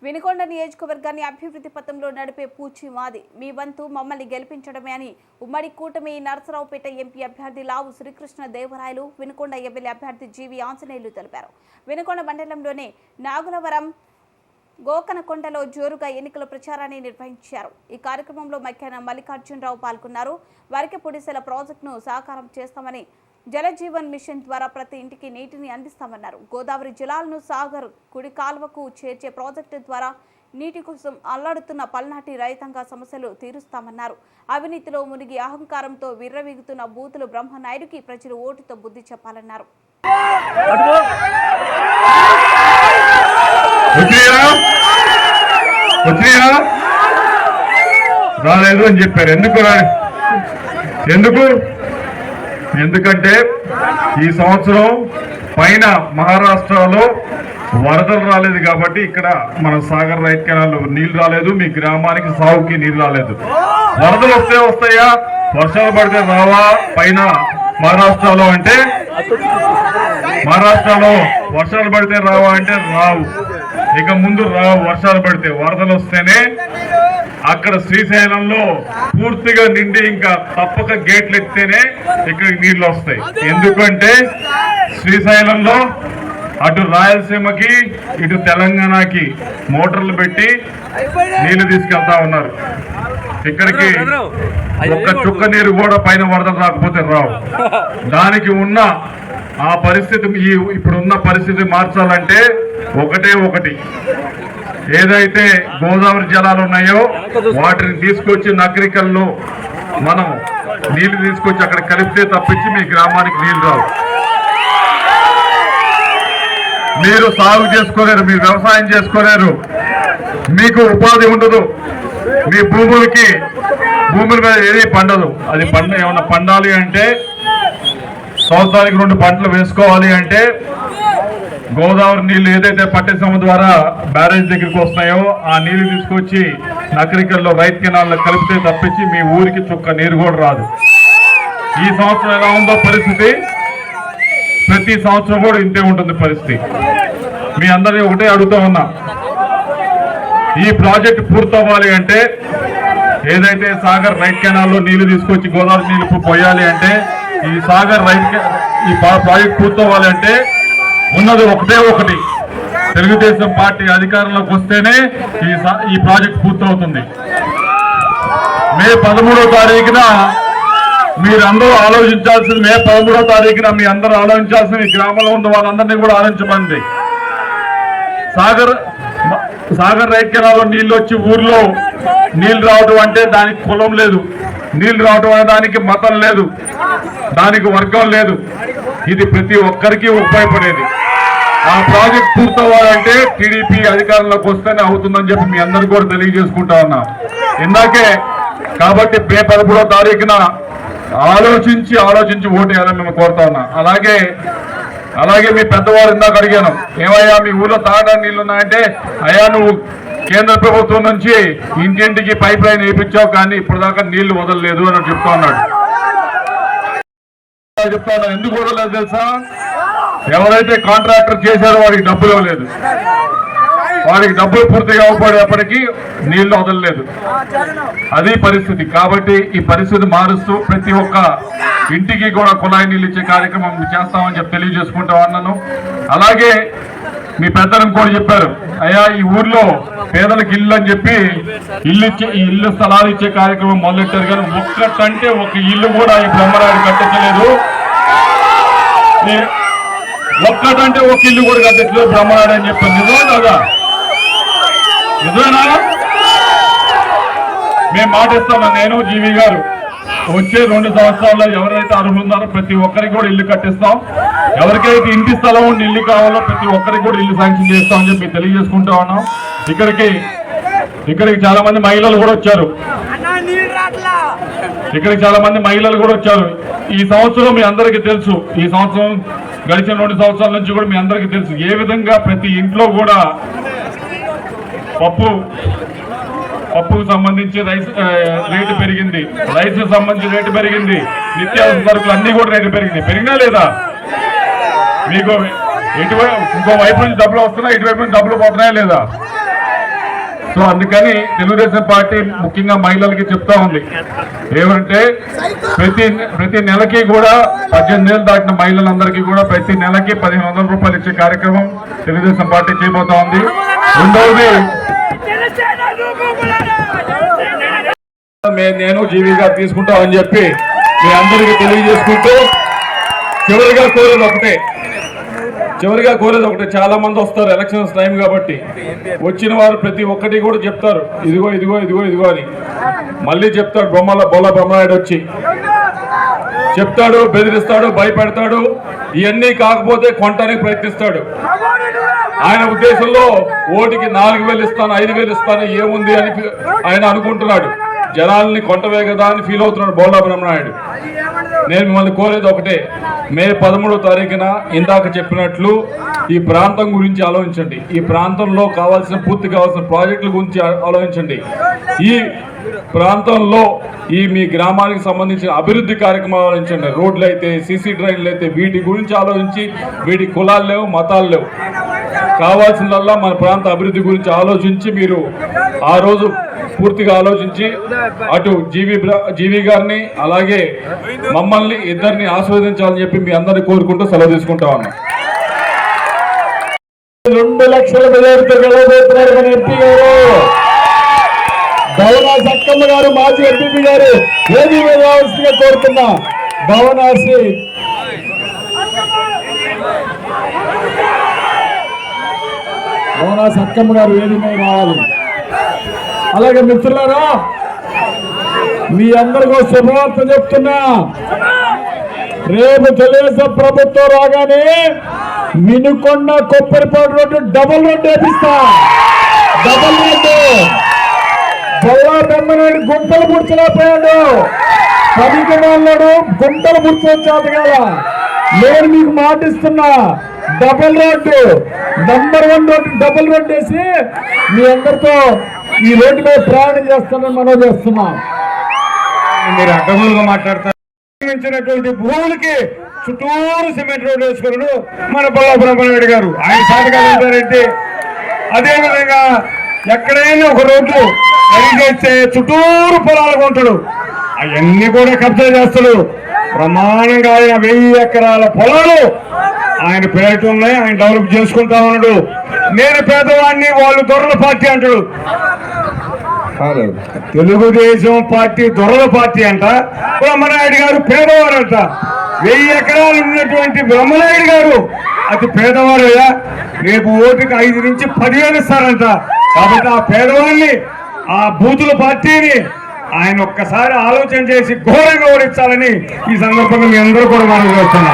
వినుకొండ నియోజకవర్గాన్ని అభివృద్ధి పథంలో నడిపే పూచి మాది, మీ వంతు మమ్మల్ని గెలిపించడమే అని ఉమ్మడి కూటమి నరసరావుపేట ఎంపీ అభ్యర్థి లావు శ్రీకృష్ణ దేవరాయలు, వినుకొండ ఎమ్మెల్యే అభ్యర్థి జీవి ఆంజనేయులు తెలిపారు. వినుకొండ మండలంలోని నాగులవరం గోకనకొండలో జోరుగా ఎన్నికల ప్రచారాన్ని నిర్వహించారు. ఈ కార్యక్రమంలో మక్కాన మల్లికార్జునరావు పాల్గొన్నారు. వరకెపొడిసెల ప్రాజెక్టును సాకారం చేస్తామని, జలజీవన్ మిషన్ ద్వారా ప్రతి ఇంటికి నీటిని అందిస్తామన్నారు. గోదావరి జలాలను సాగర్ కుడి కాలువకు చేర్చే ప్రాజెక్టు ద్వారా నీటి కోసం అల్లాడుతున్న పల్నాటి రైతాంగ సమస్యలు తీరుస్తామన్నారు. అవినీతిలో మునిగి అహంకారంతో విర్రవీగుతున్న బూతులు బ్రహ్మనాయుడికి ప్రజలు ఓటుతో బుద్ధి చెప్పాలన్నారు. రాలేదు అని చెప్పారు. ఎందుకంటే ఈ సంవత్సరం పైన మహారాష్ట్రలో వరదలు రాలేదు కాబట్టి ఇక్కడ మన సాగర్ రైట్ కెనాల్ నీళ్లు రాలేదు, మీ గ్రామానికి సాగుకి నీళ్ళు రాలేదు. వరదలు వస్తాయా, వర్షాలు పడితే రావా పైన మహారాష్ట్రలో అంటే, మహారాష్ట్రలో వర్షాలు పడితే రావా అంటే రావు. ఇక ముందు రావు. వర్షాలు పడితే వరదలు వస్తేనే అక్కడ శ్రీశైలంలో పూర్తిగా నిండి ఇంకా తప్పక గేట్లు ఎత్తేనే ఇక్కడికి నీళ్లు వస్తాయి. ఎందుకంటే శ్రీశైలంలో అటు రాయలసీమకి ఇటు తెలంగాణకి మోటార్లు పెట్టి నీళ్లు తీసుకెళ్తా ఉన్నారు. ఇక్కడికి ఒక్క చుక్క నీరు కూడా పైన వరదలు రాకపోతే రావు. దానికి ఉన్న ఆ పరిస్థితి, ఇప్పుడున్న పరిస్థితి మార్చాలంటే ఒకటి ఏదైతే గోదావరి జలాలు ఉన్నాయో వాటిని తీసుకొచ్చి నగరికల్లో మనం నీళ్లు తీసుకొచ్చి అక్కడ కలిపితే తప్పించి మీ గ్రామానికి నీళ్లు రావు. మీరు సాగు చేసుకోలేరు, మీరు వ్యవసాయం చేసుకోలేరు, మీకు ఉపాధి ఉండదు, మీ భూముల మీద ఏది పండదు. అది ఏమన్నా పండాలి అంటే సంవత్సరానికి 2 పంటలు వేసుకోవాలి అంటే గోదావరి నీళ్లు ఏదైతే పట్టిసీమ ద్వారా బ్యారేజ్ దగ్గరికి వస్తున్నాయో ఆ నీళ్లు తీసుకొచ్చి నగరికల్లో రైతు కెనాల్లో కలిపితే తప్పించి మీ ఊరికి చుక్క నీరు కూడా రాదు. ఈ సంవత్సరం ఎలా ఉందో పరిస్థితి, ప్రతి సంవత్సరం కూడా ఇంతే ఉంటుంది పరిస్థితి. మీ అందరినీ ఒకటే అడుగుతూ ఉన్నా, ఈ ప్రాజెక్ట్ పూర్తవ్వాలి అంటే, ఏదైతే సాగర్ రైట్ కెనాల్లో నీళ్లు తీసుకొచ్చి గోదావరి నీళ్లు పోయాలి అంటే, ఈ సాగర్ ఈ ప్రాజెక్ట్ పూర్తవ్వాలి అంటే ఉన్నది ఒకటి, తెలుగుదేశం పార్టీ అధికారంలోకి వస్తేనే ఈ ప్రాజెక్ట్ పూర్తవుతుంది. మే 13వ తారీఖున మీరందరూ ఆలోచించాల్సింది, మే 13వ తారీఖున మీ అందరూ ఆలోచించాల్సింది, ఈ గ్రామంలో ఉన్న వాళ్ళందరినీ కూడా ఆలోచించమంది. సాగర్ రైట్ కెనాల్లో నీళ్ళు వచ్చి ఊర్లో నీళ్లు రావడం అంటే దానికి కులం లేదు, నీళ్లు రావడం అనే దానికి మతం లేదు, దానికి వర్గం లేదు. ఇది ప్రతి ఒక్కరికి ఉపయోగపడేది. ఆ ప్రాజెక్ట్ పూర్తవ్వాలంటే టీడీపీ అధికారంలోకి వస్తేనే అవుతుందని చెప్పి మీ అందరూ కూడా తెలియజేసుకుంటా ఉన్నా. ఇందాకే కాబట్టి మే 13వ తారీఖున ఆలోచించి ఓటు వేయాలని మేము కోరుతా ఉన్నా. అలాగే మీ పెద్దవారు ఇందాక అడిగాను, ఏమయ్యా మీ ఊళ్ళో తాగడానికి నీళ్ళు ఉన్నాయంటే, అయ్యా నువ్వు కేంద్ర ప్రభుత్వం నుంచి ఇంటింటికి పైప్ లైన్ వేయించావు కానీ ఇప్పుడు దాకా నీళ్లు వదలలేదు అని చెప్తా ఉన్నాడు. ఎందుకు వదలలేదు తెలుసా? ఎవరైతే కాంట్రాక్టర్ చేశారో వాడికి డబ్బులు ఇవ్వలేదు, వాడికి డబ్బులు పూర్తిగా అవ్వబడేపటికి నీళ్లు వదలలేదు. అది పరిస్థితి. కాబట్టి ఈ పరిస్థితి మారుస్తూ ప్రతి ఒక్క ఇంటికి కూడా కుళాయి నీళ్ళు ఇచ్చే కార్యక్రమం చేస్తామని చెప్పి తెలియజేసుకుంటా ఉన్నాను. అలాగే మీ పెద్దలను కూడా చెప్పారు, అయ్యా ఈ ఊర్లో పేదలకు ఇల్లు అని చెప్పి ఇల్లు స్థలాలు ఇచ్చే కార్యక్రమం మొదలెట్టారు. కానీ ఒక్కటంటే ఒక ఇల్లు కూడా ఈ బ్రహ్మరాయుడు కట్టించలేదు. ఒక్కటంటే ఒక ఇల్లు కూడా కట్టించలేదు బ్రహ్మరాయుడు అని చెప్పారు. నిజమే కదా? నిజమేనా? మేము మాటిస్తున్నాం, నేను జీవి గారు వచ్చే 2 సంవత్సరాల్లో ఎవరైతే అర్హులు ఉన్నారో ప్రతి ఒక్కరికి కూడా ఇల్లు కట్టిస్తాం. ఎవరికైతే ఇంటి స్థలం ఉండి ఇల్లు కావాలో ప్రతి ఒక్కరికి కూడా ఇల్లు శాంక్షన్ చేస్తామని చెప్పి తెలియజేసుకుంటా ఉన్నాం. ఇక్కడికి చాలా మంది మహిళలు కూడా వచ్చారు. ఈ సంవత్సరం మీ అందరికీ తెలుసు, ఈ సంవత్సరం గడిచిన 2 సంవత్సరాల నుంచి కూడా మీ అందరికీ తెలుసు ఏ విధంగా ప్రతి ఇంట్లో కూడా పప్పుకు సంబంధించి రేటు పెరిగింది, రైస్ సంబంధించి రేటు పెరిగింది, నిత్యావసర సరుకులు అన్ని కూడా రేటు పెరిగినా లేదా? మీకు ఇంకో వైపు నుంచి డబ్బులు వస్తున్నాయి, ఇటువైపు నుంచి డబ్బులు పోతున్నాయా లేదా? సో అందుకని తెలుగుదేశం పార్టీ ముఖ్యంగా మహిళలకి చెప్తా ఉంది ఏమంటే ప్రతి నెలకి కూడా 18 ఏళ్ళు దాటిన మహిళలందరికీ కూడా ప్రతి నెలకి 1500 రూపాయలు ఇచ్చే కార్యక్రమం తెలుగుదేశం పార్టీ చేయబోతా ఉంది. రెండవది నేను జీవి గారు తీసుకుంటామని చెప్పి మీ అందరికీ తెలియజేసుకుంటూ చివరిగా కోరేది ఒకటే చాలా మంది వస్తారు ఎలక్షన్స్ టైం కాబట్టి వచ్చిన వారు ప్రతి ఒక్కటి కూడా చెప్తారు ఇదిగో అని మళ్ళీ చెప్తాడు బొల్ల బ్రహ్మనాయుడు వచ్చి చెప్తాడు, బెదిరిస్తాడు, భయపెడతాడు. ఇవన్నీ కాకపోతే కొనటానికి ప్రయత్నిస్తాడు. ఆయన ఉద్దేశంలో ఓటికి 4000 ఇస్తాను 5000 ఇస్తాను ఏముంది అని ఆయన అనుకుంటున్నాడు. జనాల్ని కొంటవే కదా అని ఫీల్ అవుతున్నాడు బొల్ల బ్రహ్మనాయుడు. నేను మిమ్మల్ని కోరేది ఒకటే, మే 13వ తారీఖున ఇందాక చెప్పినట్లు ఈ ప్రాంతం గురించి ఆలోచించండి. ఈ ప్రాంతంలో పూర్తి కావాల్సిన ప్రాజెక్టుల గురించి ఆలోచించండి. ఈ ప్రాంతంలో మీ గ్రామానికి సంబంధించిన అభివృద్ధి కార్యక్రమాలు ఆలోచించండి. రోడ్లు అయితే, సీసీ డ్రైన్లు అయితే, వీటి గురించి ఆలోచించి వీటి కులాలు లేవు, మతాలు లేవు. కావాల్సిందల్లా మన ప్రాంత అభివృద్ధి గురించి ఆలోచించి మీరు ఆ రోజు పూర్తిగా ఆలోచించి అటు జీవి గారిని అలాగే మమ్మల్ని ఇద్దరిని ఆస్వాదించాలని చెప్పి మీ అందరినీ కోరుకుంటూ సెలవు తీసుకుంటా ఉన్నా. 2 లక్షల మెజారిటీ గెలవబోతున్నారు మన ఎంపీ గారు భవనా సక్కమ్మ గారు, మాజీ ఎంపీ గారు ఏది మీద రావాల్సిందిగా కోరుతున్నా. భవనాసి సక్కమ్మ గారు ఏది మీద రావాలి. అలాగే మిత్రులారా, మీ అందరికీ శుభవార్త చెప్తున్నా. రేపు తెలుగుదేశం ప్రభుత్వం రాగానే Vinukonda Kopparipadu road double road వేపిస్తా. డబుల్ రోడ్డు బొల్లా బెమ్మనాడు గుంటలు ముడిచలేకపోయాడు. 10 నాడు గుంటలు ముడిచొచ్చాక నేను మీకు మాటిస్తున్నా. Double road number 1 road double road వేసి మీ అందరితో ఈ రోడ్డు మీద ప్రయాణం చేస్తానని మనం చేస్తున్నాం. మీరు అడ్డగోలుగా మాట్లాడతారు. భూములకి చుట్టూరు సిమెంట్ రోడ్డు వేసుకున్నాడు మన బొల్ల బ్రహ్మనాయుడు గారు. ఆయన సాధకాలంటే అదేవిధంగా ఎక్కడైనా ఒక రోడ్డు చేస్తే చుట్టూరు పొలాలు కొంటాడు. అవన్నీ కూడా కబ్జా చేస్తాడు. ప్రమాణంగా ఆయన 1000 ఎకరాల పొలాలు ఆయన పేరు ఉన్నాయి. ఆయన డెవలప్ చేసుకుంటా ఉన్నాడు. నేను పేదవాడిని, వాళ్ళు దొరల పార్టీ అంటాడు. తెలుగుదేశం పార్టీ దొరల పార్టీ అంట. బ్రహ్మనాయుడు గారు పేదవారంట. 1000 ఎకరాలు ఉన్నటువంటి బ్రహ్మనాయుడు గారు అతి పేదవారయ్యా. రేపు ఓటుకి 5 నుంచి 10,000 ఇస్తారంట. కాబట్టి ఆ పేదవాడిని, ఆ బూతుల పార్టీని ఆయన ఒక్కసారి ఆలోచన చేసి ఘోరంగా ఓడించాలని ఈ సందర్భంగా మీ అందరూ కూడా మనం చేస్తున్నా.